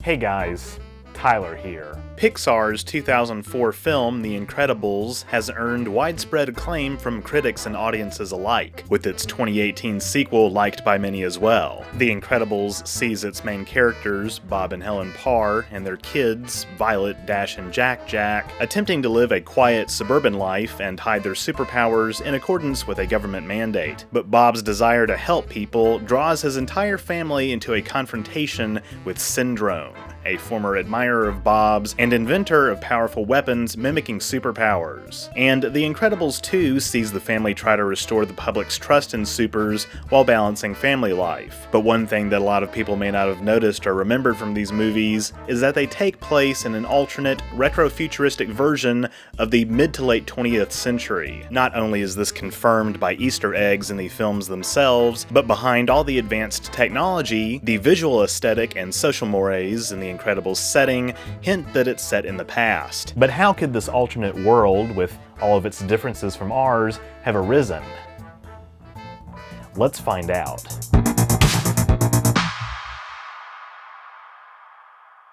Hey guys, Tyler here. Pixar's 2004 film, The Incredibles, has earned widespread acclaim from critics and audiences alike, with its 2018 sequel liked by many as well. The Incredibles sees its main characters, Bob and Helen Parr, and their kids, Violet, Dash, and Jack, attempting to live a quiet suburban life and hide their superpowers in accordance with a government mandate. But Bob's desire to help people draws his entire family into a confrontation with Syndrome, a former admirer of Bob's and inventor of powerful weapons mimicking superpowers. And The Incredibles 2 sees the family try to restore the public's trust in supers while balancing family life. But one thing that a lot of people may not have noticed or remembered from these movies is that they take place in an alternate, retrofuturistic version of the mid to late 20th century. Not only is this confirmed by Easter eggs in the films themselves, but behind all the advanced technology, the visual aesthetic and social mores in The Incredibles setting hint that it's set in the past. But how could this alternate world, with all of its differences from ours, have arisen? Let's find out.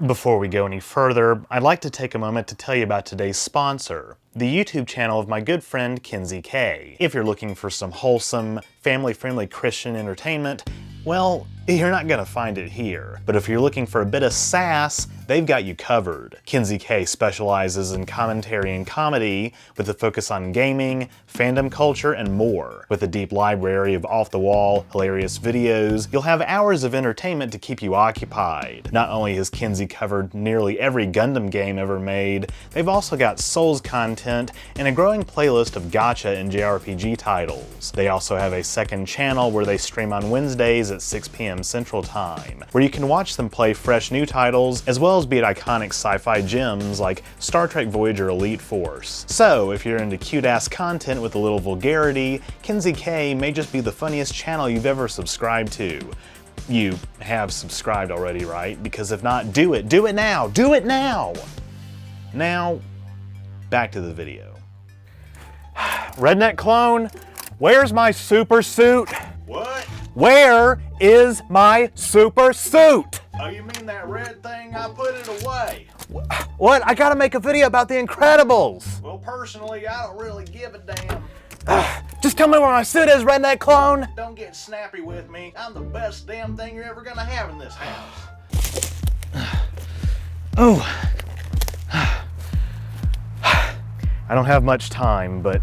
Before we go any further, I'd like to take a moment to tell you about today's sponsor, the YouTube channel of my good friend KinzieK. If you're looking for some wholesome, family-friendly Christian entertainment, well, you're not gonna find it here. But if you're looking for a bit of sass, they've got you covered. KinzieK specializes in commentary and comedy with a focus on gaming, fandom culture, and more. With a deep library of off-the-wall, hilarious videos, you'll have hours of entertainment to keep you occupied. Not only has Kinsey covered nearly every Gundam game ever made, they've also got Souls content and a growing playlist of gacha and JRPG titles. They also have a second channel where they stream on Wednesdays at 6 p.m. Central Time, where you can watch them play fresh new titles as well as beat iconic sci-fi gems like Star Trek Voyager Elite Force. So, if you're into cute-ass content with a little vulgarity, KinzieK may just be the funniest channel you've ever subscribed to. You have subscribed already, right? Because if not, do it! Do it now! Do it now! Now, back to the video. Redneck clone, where's my super suit? What? Where is my super suit? Oh, you mean that red thing? I put it away. What? I gotta make a video about The Incredibles. Well, personally, I don't really give a damn. Just tell me where my suit is, redneck clone. Don't get snappy with me. I'm the best damn thing you're ever gonna have in this house. Oh. I don't have much time, but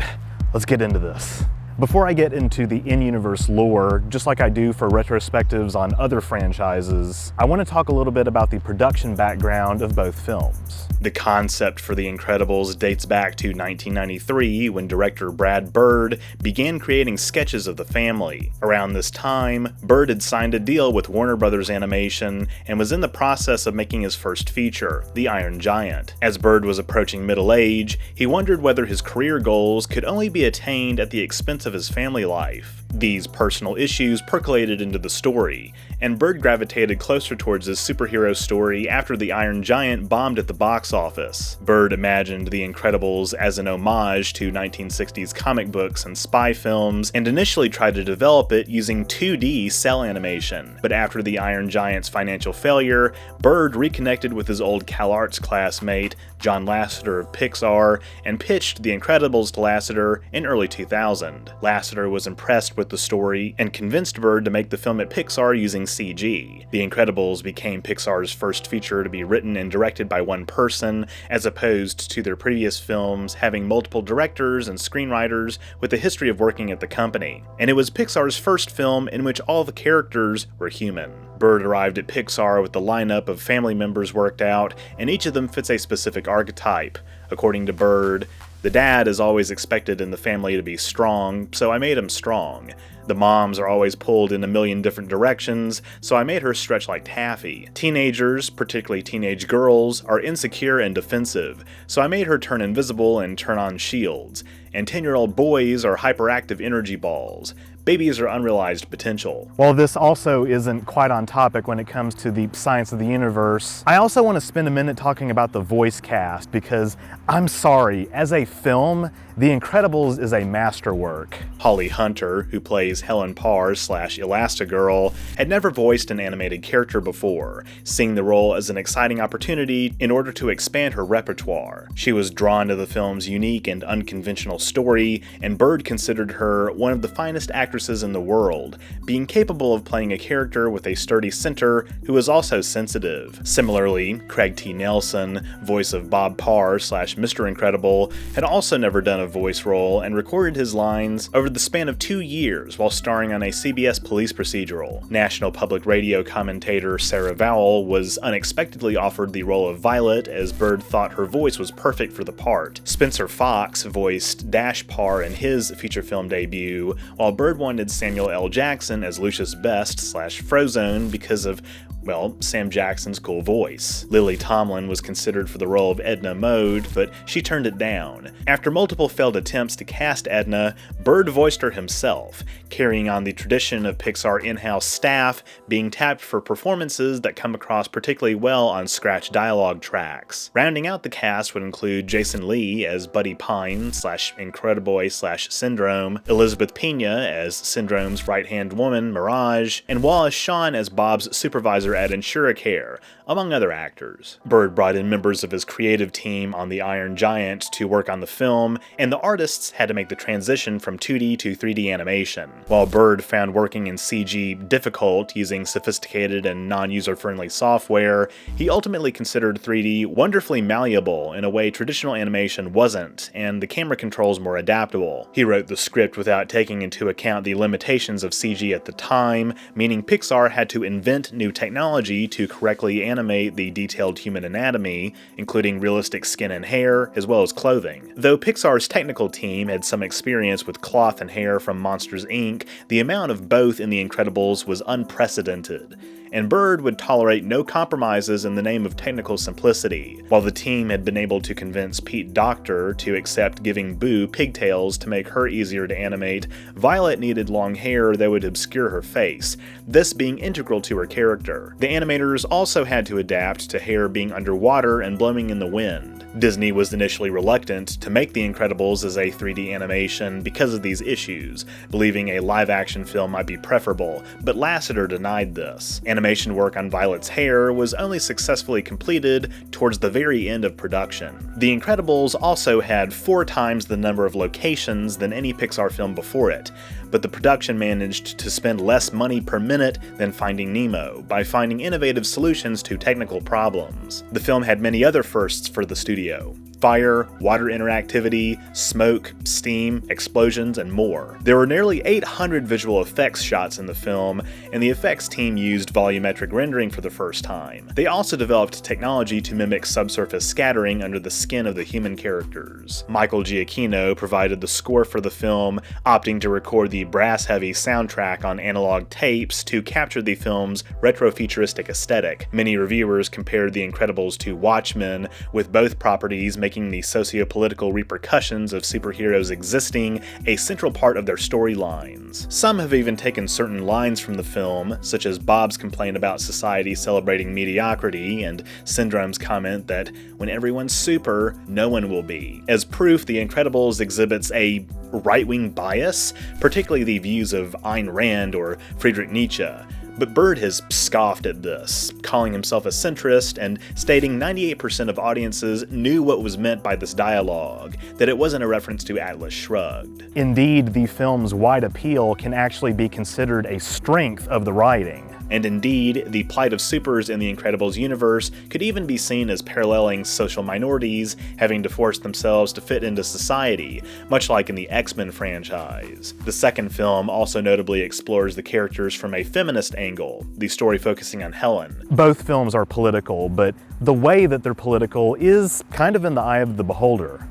let's get into this. Before I get into the in-universe lore, just like I do for retrospectives on other franchises, I want to talk a little bit about the production background of both films. The concept for The Incredibles dates back to 1993 when director Brad Bird began creating sketches of the family. Around this time, Bird had signed a deal with Warner Brothers Animation and was in the process of making his first feature, The Iron Giant. As Bird was approaching middle age, he wondered whether his career goals could only be attained at the expense of his family life. These personal issues percolated into the story, and Bird gravitated closer towards his superhero story after The Iron Giant bombed at the box office. Bird imagined The Incredibles as an homage to 1960s comic books and spy films, and initially tried to develop it using 2D cell animation. But after The Iron Giant's financial failure, Bird reconnected with his old CalArts classmate, John Lasseter of Pixar, and pitched The Incredibles to Lasseter in early 2000. Lasseter was impressed with the story and convinced Bird to make the film at Pixar using CG. The Incredibles became Pixar's first feature to be written and directed by one person, as opposed to their previous films having multiple directors and screenwriters with a history of working at the company. And it was Pixar's first film in which all the characters were human. Bird arrived at Pixar with the lineup of family members worked out, and each of them fits a specific archetype. According to Bird, the dad is always expected in the family to be strong, so I made him strong. The moms are always pulled in a million different directions, so I made her stretch like taffy. Teenagers, particularly teenage girls, are insecure and defensive, so I made her turn invisible and turn on shields. And 10-year-old boys are hyperactive energy balls. babies are unrealized potential. While this also isn't quite on topic when it comes to the science of the universe, I also want to spend a minute talking about the voice cast because I'm sorry, as a film, The Incredibles is a masterwork. Holly Hunter, who plays Helen Parr / Elastigirl, had never voiced an animated character before, seeing the role as an exciting opportunity in order to expand her repertoire. She was drawn to the film's unique and unconventional story, and Bird considered her one of the finest actresses in the world, being capable of playing a character with a sturdy center who is also sensitive. Similarly, Craig T. Nelson, voice of Bob Parr / Mr. Incredible, had also never done a voice role and recorded his lines over the span of 2 years while starring on a CBS police procedural. National Public Radio commentator Sarah Vowell was unexpectedly offered the role of Violet, as Bird thought her voice was perfect for the part. Spencer Fox voiced Dash Parr in his feature film debut, while Bird wanted Samuel L. Jackson as Lucius Best / Frozone because of, well, Sam Jackson's cool voice. Lily Tomlin was considered for the role of Edna Mode, but she turned it down. After multiple failed attempts to cast Edna, Bird voiced her himself, carrying on the tradition of Pixar in-house staff being tapped for performances that come across particularly well on scratch dialogue tracks. Rounding out the cast would include Jason Lee as Buddy Pine / Incrediboy / Syndrome, Elizabeth Pena as Syndrome's right-hand woman, Mirage, and Wallace Shawn as Bob's supervisor at InsureCare, among other actors. Bird brought in members of his creative team on the Iron Giant to work on the film, and the artists had to make the transition from 2D to 3D animation. While Bird found working in CG difficult using sophisticated and non-user-friendly software, he ultimately considered 3D wonderfully malleable in a way traditional animation wasn't, and the camera controls more adaptable. He wrote the script without taking into account the limitations of CG at the time, meaning Pixar had to invent new technology to correctly animate the detailed human anatomy, including realistic skin and hair, as well as clothing. Though Pixar's technical team had some experience with cloth and hair from Monsters, Inc., the amount of both in The Incredibles was unprecedented, and Bird would tolerate no compromises in the name of technical simplicity. While the team had been able to convince Pete Docter to accept giving Boo pigtails to make her easier to animate, Violet needed long hair that would obscure her face, this being integral to her character. The animators also had to adapt to hair being underwater and blowing in the wind. Disney was initially reluctant to make The Incredibles as a 3D animation because of these issues, believing a live-action film might be preferable, but Lasseter denied this. Animation work on Violet's hair was only successfully completed towards the very end of production. The Incredibles also had 4 times the number of locations than any Pixar film before it, but the production managed to spend less money per minute than Finding Nemo by finding innovative solutions to technical problems. The film had many other firsts for the studio: fire, water interactivity, smoke, steam, explosions, and more. There were nearly 800 visual effects shots in the film, and the effects team used volumetric rendering for the first time. They also developed technology to mimic subsurface scattering under the skin of the human characters. Michael Giacchino provided the score for the film, opting to record the brass-heavy soundtrack on analog tapes to capture the film's retrofuturistic aesthetic. Many reviewers compared The Incredibles to Watchmen, with both properties making the socio-political repercussions of superheroes existing a central part of their storylines. Some have even taken certain lines from the film, such as Bob's complaint about society celebrating mediocrity and Syndrome's comment that when everyone's super, no one will be, as proof The Incredibles exhibits a right-wing bias, particularly the views of Ayn Rand or Friedrich Nietzsche. But Bird has scoffed at this, calling himself a centrist and stating 98% of audiences knew what was meant by this dialogue, that it wasn't a reference to Atlas Shrugged. Indeed, the film's wide appeal can actually be considered a strength of the writing. And indeed, the plight of supers in the Incredibles universe could even be seen as paralleling social minorities having to force themselves to fit into society, much like in the X-Men franchise. The second film also notably explores the characters from a feminist angle, the story focusing on Helen. Both films are political, but the way that they're political is kind of in the eye of the beholder.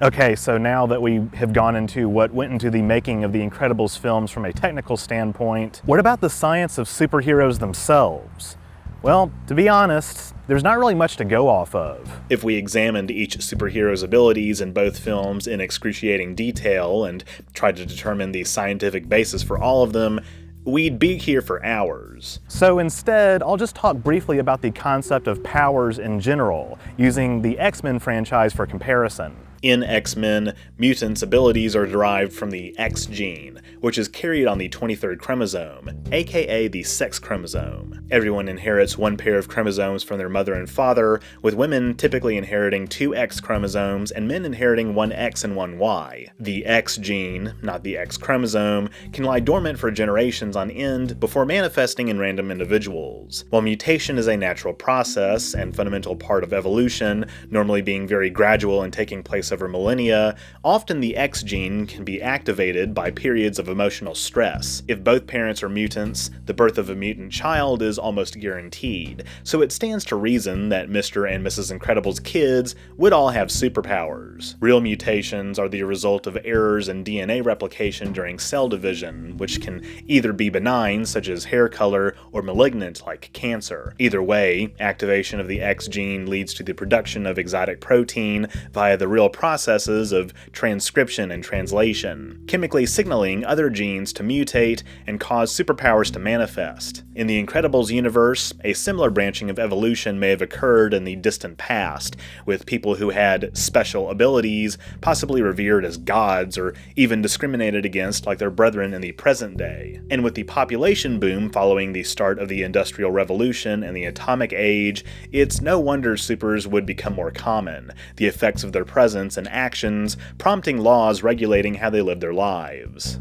Okay, so now that we have gone into what went into the making of the Incredibles films from a technical standpoint, what about the science of superheroes themselves? Well, to be honest, there's not really much to go off of. If we examined each superhero's abilities in both films in excruciating detail and tried to determine the scientific basis for all of them, we'd be here for hours. So instead, I'll just talk briefly about the concept of powers in general, using the X-Men franchise for comparison. In X-Men, mutants' abilities are derived from the X gene, which is carried on the 23rd chromosome, aka the sex chromosome. Everyone inherits one pair of chromosomes from their mother and father, with women typically inheriting 2 X chromosomes and men inheriting 1 X and 1 Y. The X gene, not the X chromosome, can lie dormant for generations on end before manifesting in random individuals. While mutation is a natural process and fundamental part of evolution, normally being very gradual and taking place over millennia, often the X gene can be activated by periods of emotional stress. If both parents are mutants, the birth of a mutant child is almost guaranteed, so it stands to reason that Mr. and Mrs. Incredible's kids would all have superpowers. Real mutations are the result of errors in DNA replication during cell division, which can either be benign, such as hair color, or malignant, like cancer. Either way, activation of the X gene leads to the production of exotic protein via the real processes of transcription and translation, chemically signaling other genes to mutate and cause superpowers to manifest. In the Incredibles universe, a similar branching of evolution may have occurred in the distant past, with people who had special abilities possibly revered as gods or even discriminated against like their brethren in the present day. And with the population boom following the start of the Industrial Revolution and the Atomic Age, it's no wonder supers would become more common, the effects of their presence and actions prompting laws regulating how they live their lives.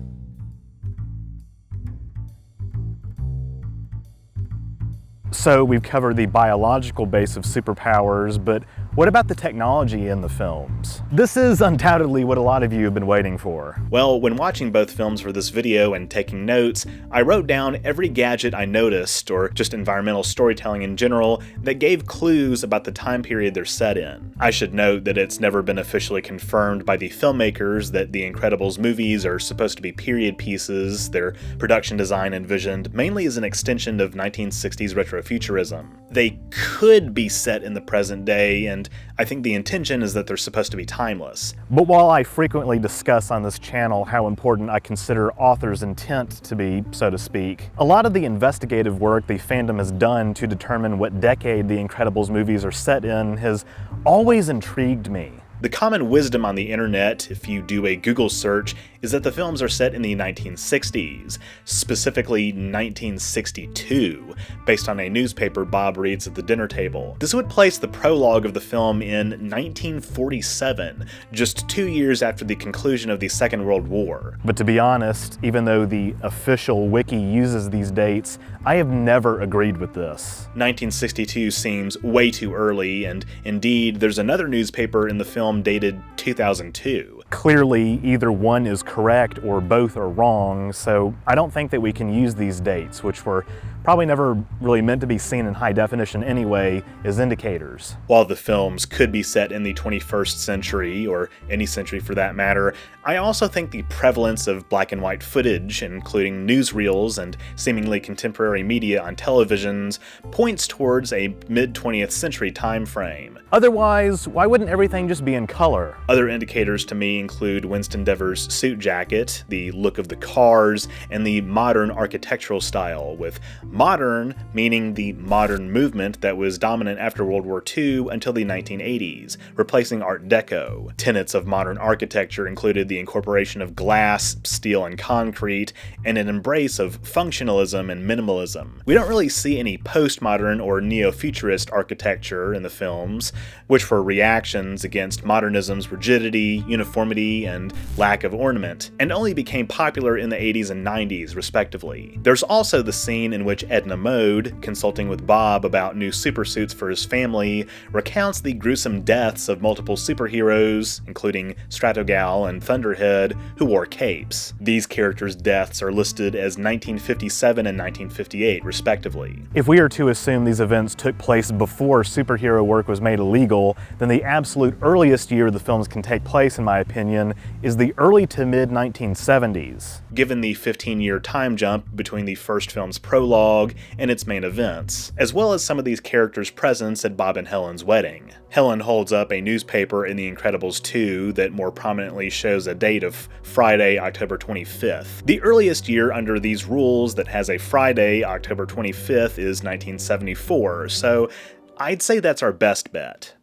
So we've covered the biological base of superpowers, but what about the technology in the films? This is undoubtedly what a lot of you have been waiting for. Well, when watching both films for this video and taking notes, I wrote down every gadget I noticed, or just environmental storytelling in general, that gave clues about the time period they're set in. I should note that it's never been officially confirmed by the filmmakers that the Incredibles movies are supposed to be period pieces. Their production design envisioned mainly as an extension of 1960s retrofuturism. They could be set in the present day, and I think the intention is that they're supposed to be timeless. But while I frequently discuss on this channel how important I consider authors' intent to be, so to speak, a lot of the investigative work the fandom has done to determine what decade the Incredibles movies are set in has always intrigued me. The common wisdom on the internet, if you do a Google search, is that the films are set in the 1960s, specifically 1962, based on a newspaper Bob reads at the dinner table. This would place the prologue of the film in 1947, just 2 years after the conclusion of the Second World War. But to be honest, even though the official wiki uses these dates, I have never agreed with this. 1962 seems way too early, and indeed, there's another newspaper in the film dated 2002. Clearly, either one is correct or both are wrong, so I don't think that we can use these dates, which were probably never really meant to be seen in high definition anyway, as indicators. While the films could be set in the 21st century, or any century for that matter, I also think the prevalence of black and white footage, including newsreels and seemingly contemporary media on televisions, points towards a mid-20th century time frame. Otherwise, why wouldn't everything just be in color? Other indicators to me include Winston Dever's suit jacket, the look of the cars, and the modern architectural style, with modern meaning the modern movement that was dominant after World War II until the 1980s, replacing Art Deco. Tenets of modern architecture included the incorporation of glass, steel, and concrete, and an embrace of functionalism and minimalism. We don't really see any postmodern or neo-futurist architecture in the films, which were reactions against modernism's rigidity, uniformity, and lack of ornament, and only became popular in the 80s and 90s, respectively. There's also the scene in which Edna Mode, consulting with Bob about new supersuits for his family, recounts the gruesome deaths of multiple superheroes, including Stratogal and Thunderhead, who wore capes. These characters' deaths are listed as 1957 and 1958, respectively. If we are to assume these events took place before superhero work was made illegal, then the absolute earliest year the films can take place, in my opinion, opinion, is the early to mid-1970s, given the 15-year time jump between the first film's prologue and its main events, as well as some of these characters' presence at Bob and Helen's wedding. Helen holds up a newspaper in The Incredibles 2 that more prominently shows a date of Friday, October 25th. The earliest year under these rules that has a Friday, October 25th, is 1974, so I'd say that's our best bet.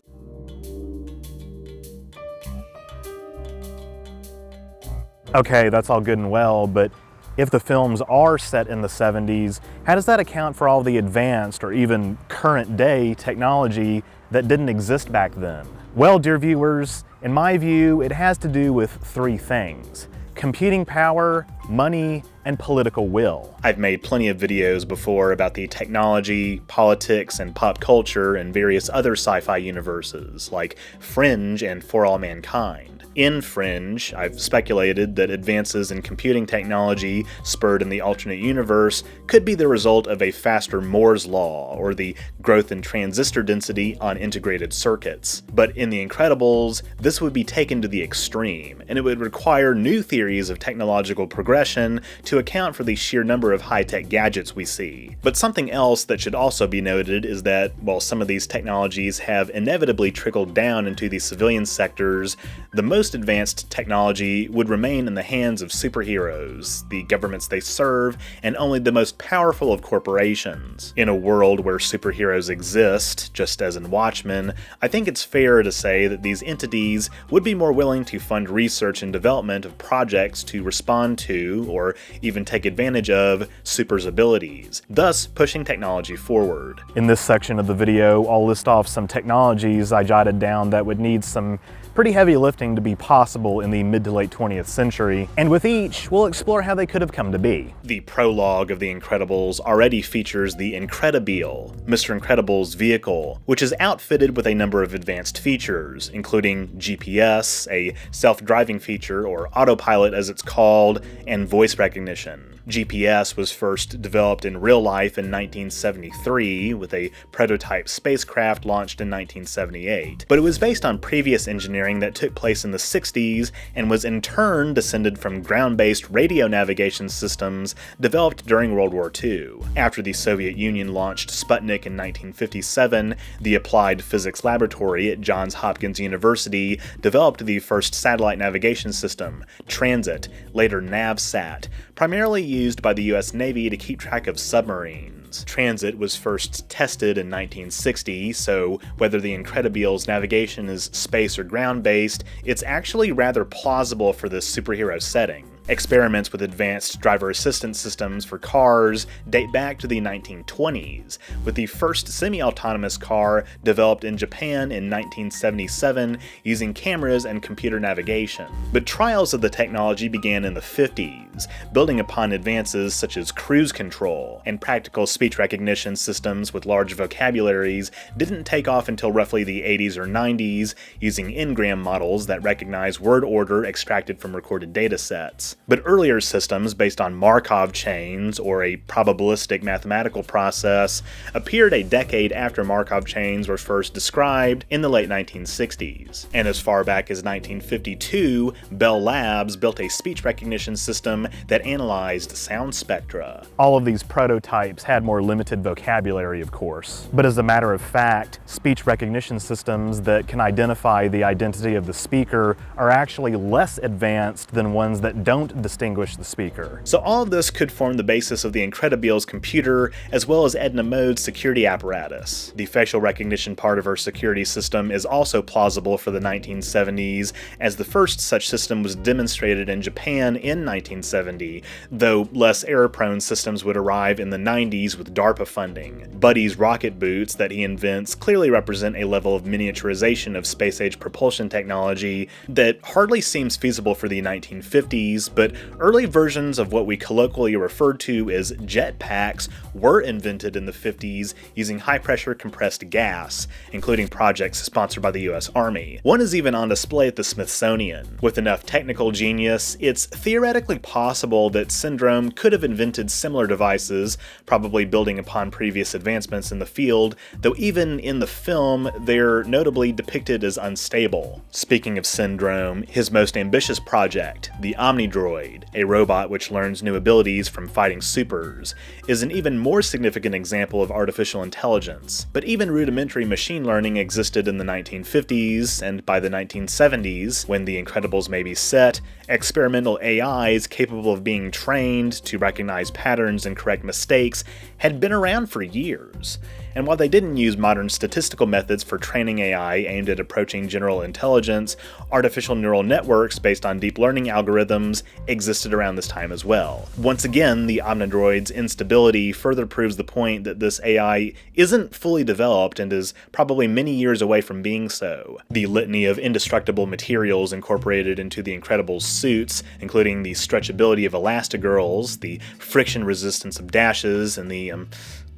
Okay, that's all good and well, but if the films are set in the 70s, how does that account for all the advanced or even current day technology that didn't exist back then? Well, dear viewers, in my view, it has to do with three things: computing power, money, and political will. I've made plenty of videos before about the technology, politics, and pop culture in various other sci-fi universes, like Fringe and For All Mankind. In Fringe, I've speculated that advances in computing technology spurred in the alternate universe could be the result of a faster Moore's law, or the growth in transistor density on integrated circuits. But in The Incredibles, this would be taken to the extreme, and it would require new theories of technological progression to account for the sheer number of high-tech gadgets we see. But something else that should also be noted is that, while some of these technologies have inevitably trickled down into the civilian sectors, the most advanced technology would remain in the hands of superheroes, the governments they serve, and only the most powerful of corporations. In a world where superheroes exist, just as in Watchmen, I think it's fair to say that these entities would be more willing to fund research and development of projects to respond to, or even take advantage of, super's abilities, thus pushing technology forward. In this section of the video, I'll list off some technologies I jotted down that would need some pretty heavy lifting to be possible in the mid to late 20th century, and with each, we'll explore how they could have come to be. The prologue of The Incredibles already features the Incredibile, Mr. Incredible's vehicle, which is outfitted with a number of advanced features, including GPS, a self-driving feature, or autopilot as it's called, and voice recognition. GPS was first developed in real life in 1973, with a prototype spacecraft launched in 1978, but it was based on previous engineering that took place in the 60s and was in turn descended from ground-based radio navigation systems developed during World War II. After the Soviet Union launched Sputnik in 1957, the Applied Physics Laboratory at Johns Hopkins University developed the first satellite navigation system, Transit, later NavSat, primarily used by the US Navy to keep track of submarines. Transit was first tested in 1960, so whether the Incredibile's navigation is space or ground-based, it's actually rather plausible for this superhero setting. Experiments with advanced driver assistance systems for cars date back to the 1920s, with the first semi-autonomous car developed in Japan in 1977 using cameras and computer navigation. But trials of the technology began in the 50s, building upon advances such as cruise control, and practical speech recognition systems with large vocabularies didn't take off until roughly the 80s or 90s, using n-gram models that recognize word order extracted from recorded datasets. But earlier systems based on Markov chains, or a probabilistic mathematical process, appeared a decade after Markov chains were first described in the late 1960s. And as far back as 1952, Bell Labs built a speech recognition system that analyzed sound spectra. All of these prototypes had more limited vocabulary, of course. But as a matter of fact, speech recognition systems that can identify the identity of the speaker are actually less advanced than ones that don't distinguish the speaker. So all of this could form the basis of the Incredibile's computer, as well as Edna Mode's security apparatus. The facial recognition part of her security system is also plausible for the 1970s, as the first such system was demonstrated in Japan in 1970, though less error-prone systems would arrive in the 90s with DARPA funding. Buddy's rocket boots that he invents clearly represent a level of miniaturization of space-age propulsion technology that hardly seems feasible for the 1950s, but early versions of what we colloquially refer to as jetpacks were invented in the 50s using high-pressure compressed gas, including projects sponsored by the US Army. One is even on display at the Smithsonian. With enough technical genius, it's theoretically possible that Syndrome could have invented similar devices, probably building upon previous advancements in the field, though even in the film, they're notably depicted as unstable. Speaking of Syndrome, his most ambitious project, the Omnidroid, a robot which learns new abilities from fighting supers, is an even more significant example of artificial intelligence. But even rudimentary machine learning existed in the 1950s, and by the 1970s, when The Incredibles may be set, experimental AIs capable of being trained to recognize patterns and correct mistakes had been around for years. And while they didn't use modern statistical methods for training AI aimed at approaching general intelligence, artificial neural networks based on deep learning algorithms existed around this time as well. Once again, the Omnidroid's instability further proves the point that this AI isn't fully developed and is probably many years away from being so. The litany of indestructible materials incorporated into the Incredibles suits, including the stretchability of Elastigirls, the friction resistance of dashes, and the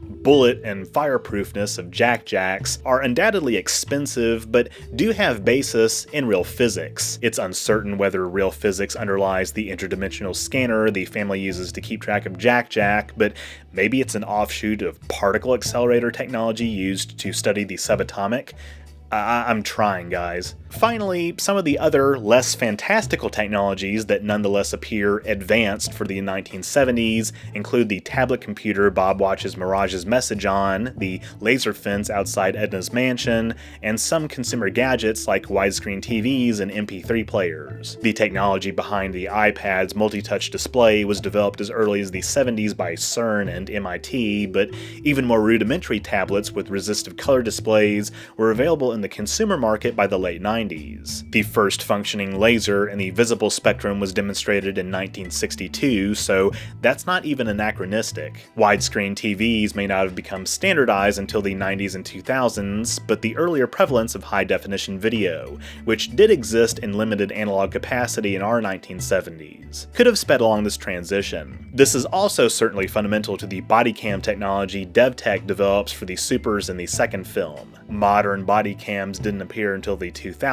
bullet and fireproofness of Jack-Jacks, are undoubtedly expensive, but do have basis in real physics. It's uncertain whether real physics underlies the interdimensional scanner the family uses to keep track of Jack-Jack, but maybe it's an offshoot of particle accelerator technology used to study the subatomic. I'm trying, guys. Finally, some of the other, less fantastical technologies that nonetheless appear advanced for the 1970s include the tablet computer Bob watches Mirage's message on, the laser fence outside Edna's mansion, and some consumer gadgets like widescreen TVs and MP3 players. The technology behind the iPad's multi-touch display was developed as early as the 70s by CERN and MIT, but even more rudimentary tablets with resistive color displays were available in the consumer market by the late 90s. The first functioning laser in the visible spectrum was demonstrated in 1962, so that's not even anachronistic. Widescreen TVs may not have become standardized until the 90s and 2000s, but the earlier prevalence of high-definition video, which did exist in limited analog capacity in our 1970s, could have sped along this transition. This is also certainly fundamental to the body cam technology DevTech develops for the supers in the second film. Modern body cams didn't appear until the 2000s,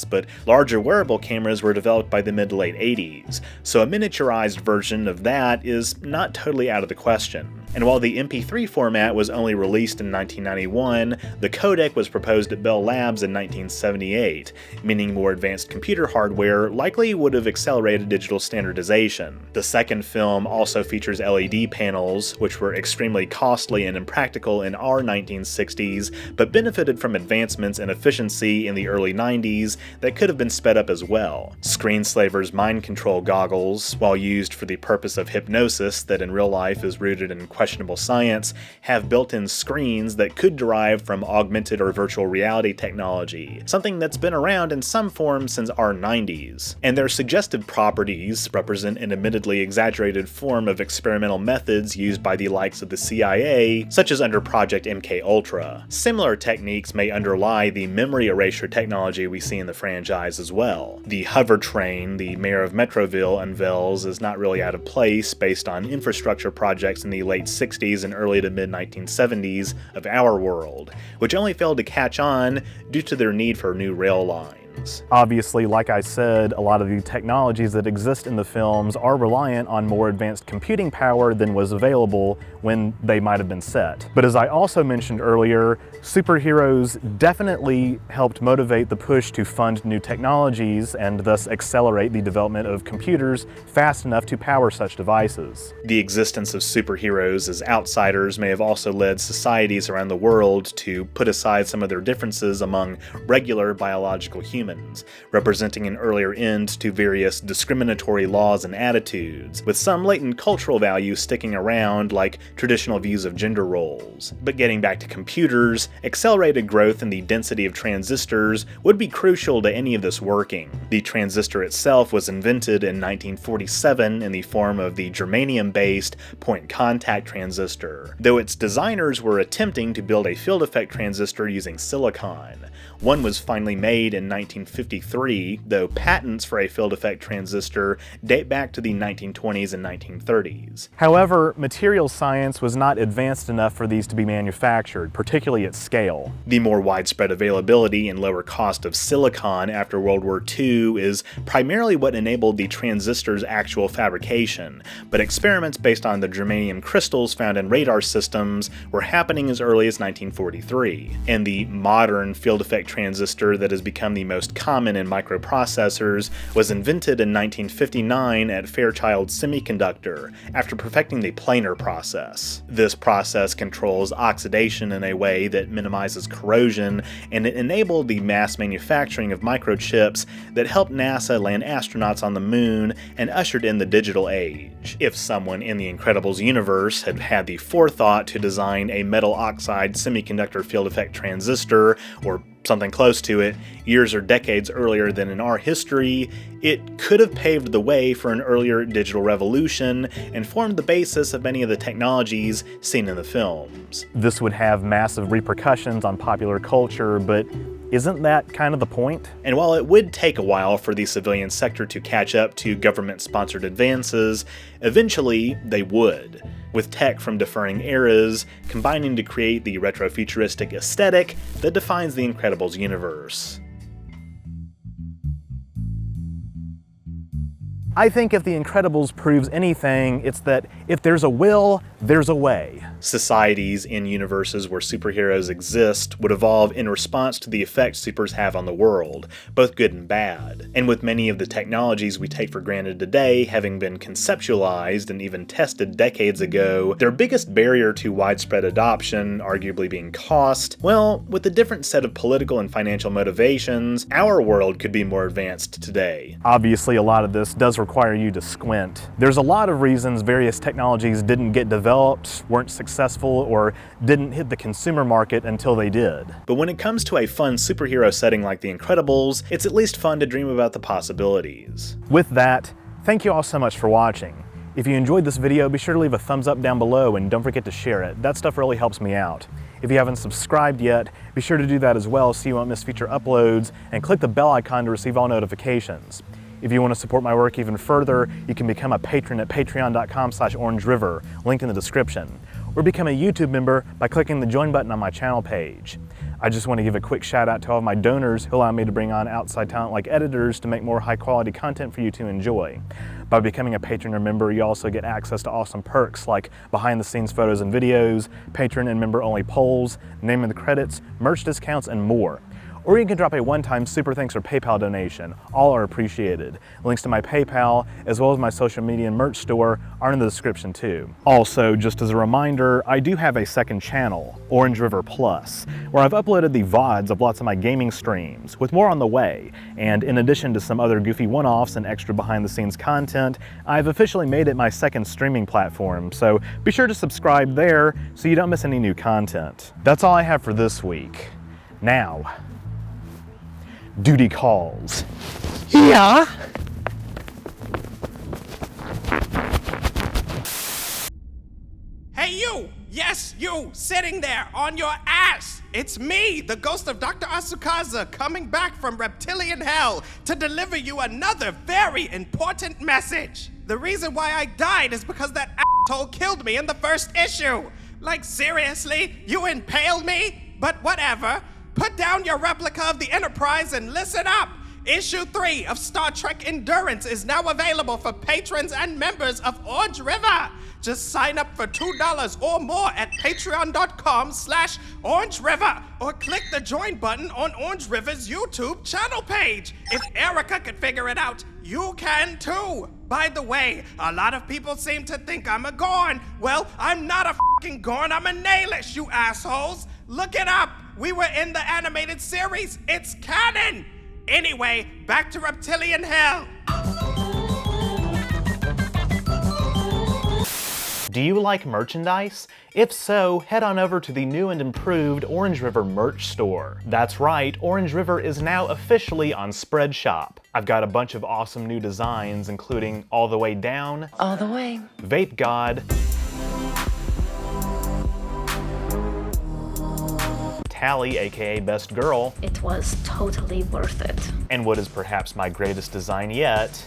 but larger wearable cameras were developed by the mid to late 80s, so a miniaturized version of that is not totally out of the question. And while the MP3 format was only released in 1991, the codec was proposed at Bell Labs in 1978, meaning more advanced computer hardware likely would have accelerated digital standardization. The second film also features LED panels, which were extremely costly and impractical in our 1960s, but benefited from advancements in efficiency in the early 90s that could have been sped up as well. Screenslaver's mind control goggles, while used for the purpose of hypnosis that in real life is rooted in questionable science, have built-in screens that could derive from augmented or virtual reality technology, something that's been around in some form since our 90s. And their suggestive properties represent an admittedly exaggerated form of experimental methods used by the likes of the CIA, such as under Project MKUltra. Similar techniques may underlie the memory erasure technology we see in the franchise as well. The hover train the mayor of Metroville unveils is not really out of place based on infrastructure projects in the late 60s and early to mid 1970s of our world, which only failed to catch on due to their need for new rail lines. Obviously, like I said, a lot of the technologies that exist in the films are reliant on more advanced computing power than was available when they might have been set. But as I also mentioned earlier, superheroes definitely helped motivate the push to fund new technologies and thus accelerate the development of computers fast enough to power such devices. The existence of superheroes as outsiders may have also led societies around the world to put aside some of their differences among regular biological humans, representing an earlier end to various discriminatory laws and attitudes, with some latent cultural values sticking around like traditional views of gender roles. But getting back to computers, accelerated growth in the density of transistors would be crucial to any of this working. The transistor itself was invented in 1947 in the form of the germanium-based point-contact transistor, though its designers were attempting to build a field effect transistor using silicon. One was finally made in 1953, though patents for a field effect transistor date back to the 1920s and 1930s. However, materials science was not advanced enough for these to be manufactured, particularly at scale. The more widespread availability and lower cost of silicon after World War II is primarily what enabled the transistor's actual fabrication, but experiments based on the germanium crystals found in radar systems were happening as early as 1943, and the modern field effect transistor that has become the most common in microprocessors was invented in 1959 at Fairchild Semiconductor after perfecting the planar process. This process controls oxidation in a way that minimizes corrosion, and it enabled the mass manufacturing of microchips that helped NASA land astronauts on the moon and ushered in the digital age. If someone in the Incredibles universe had had the forethought to design a metal oxide semiconductor field effect transistor, or something close to it, years or decades earlier than in our history, it could have paved the way for an earlier digital revolution and formed the basis of many of the technologies seen in the films. This would have massive repercussions on popular culture, but isn't that kind of the point? And while it would take a while for the civilian sector to catch up to government-sponsored advances, eventually they would, with tech from differing eras combining to create the retrofuturistic aesthetic that defines the Incredibles universe. I think if The Incredibles proves anything, it's that if there's a will, there's a way. Societies in universes where superheroes exist would evolve in response to the effects supers have on the world, both good and bad. And with many of the technologies we take for granted today having been conceptualized and even tested decades ago, their biggest barrier to widespread adoption arguably being cost, well, with a different set of political and financial motivations, our world could be more advanced today. Obviously, a lot of this does require you to squint. There's a lot of reasons various technologies didn't get developed, weren't successful, or didn't hit the consumer market until they did. But when it comes to a fun superhero setting like The Incredibles, it's at least fun to dream about the possibilities. With that, thank you all so much for watching. If you enjoyed this video, be sure to leave a thumbs up down below and don't forget to share it. That stuff really helps me out. If you haven't subscribed yet, be sure to do that as well so you won't miss future uploads, and click the bell icon to receive all notifications. If you want to support my work even further, you can become a patron at patreon.com/OrangeRiver, linked in the description, or become a YouTube member by clicking the join button on my channel page. I just want to give a quick shout out to all of my donors who allow me to bring on outside talent like editors to make more high quality content for you to enjoy. By becoming a patron or member, you also get access to awesome perks like behind the scenes photos and videos, patron and member only polls, name in the credits, merch discounts, and more. Or you can drop a one-time super thanks or PayPal donation. All are appreciated. Links to my PayPal, as well as my social media and merch store, are in the description too. Also, just as a reminder, I do have a second channel, OrangeRiver Plus, where I've uploaded the VODs of lots of my gaming streams, with more on the way. And in addition to some other goofy one-offs and extra behind-the-scenes content, I've officially made it my second streaming platform, so be sure to subscribe there so you don't miss any new content. That's all I have for this week. Now, duty calls. Yeah? Hey you! Yes, you! Sitting there on your ass! It's me, the ghost of Dr. Asukaza, coming back from reptilian hell to deliver you another very important message. The reason why I died is because that asshole killed me in the first issue. Like, seriously? You impaled me? But whatever. Put down your replica of the Enterprise and listen up! Issue 3 of Star Trek Endurance is now available for patrons and members of OrangeRiver. Just sign up for $2 or more at patreon.com/OrangeRiver or click the join button on OrangeRiver's YouTube channel page. If Erica could figure it out, you can too. By the way, a lot of people seem to think I'm a Gorn. Well, I'm not a fucking Gorn, I'm a Nihilist, you assholes. Look it up. We were in the animated series. It's canon. Anyway, back to reptilian hell. Do you like merchandise? If so, head on over to the new and improved OrangeRiver merch store. That's right, OrangeRiver is now officially on Spreadshop. I've got a bunch of awesome new designs, including All the Way Down, All the Way, Vape God, Callie, aka Best Girl. It was totally worth it. And what is perhaps my greatest design yet,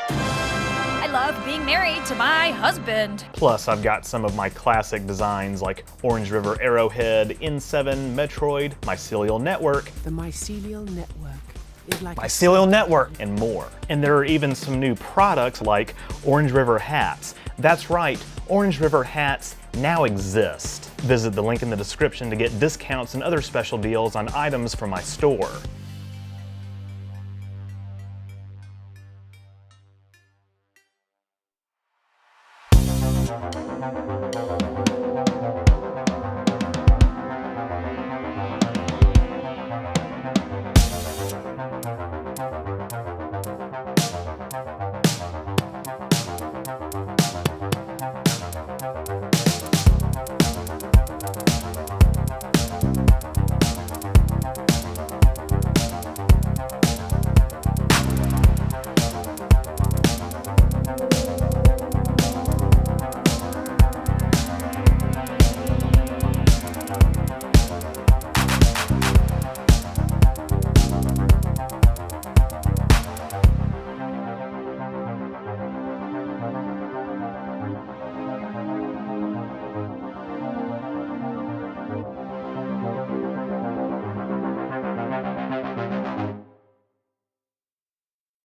I love being married to my husband. plus I've got some of my classic designs like OrangeRiver Arrowhead, N7, Metroid, Mycelial Network, The mycelial network is like Mycelial Network, and more. And there are even some new products like OrangeRiver hats. That's right, OrangeRiver hats now exist. Visit the link in the description to get discounts and other special deals on items from my store.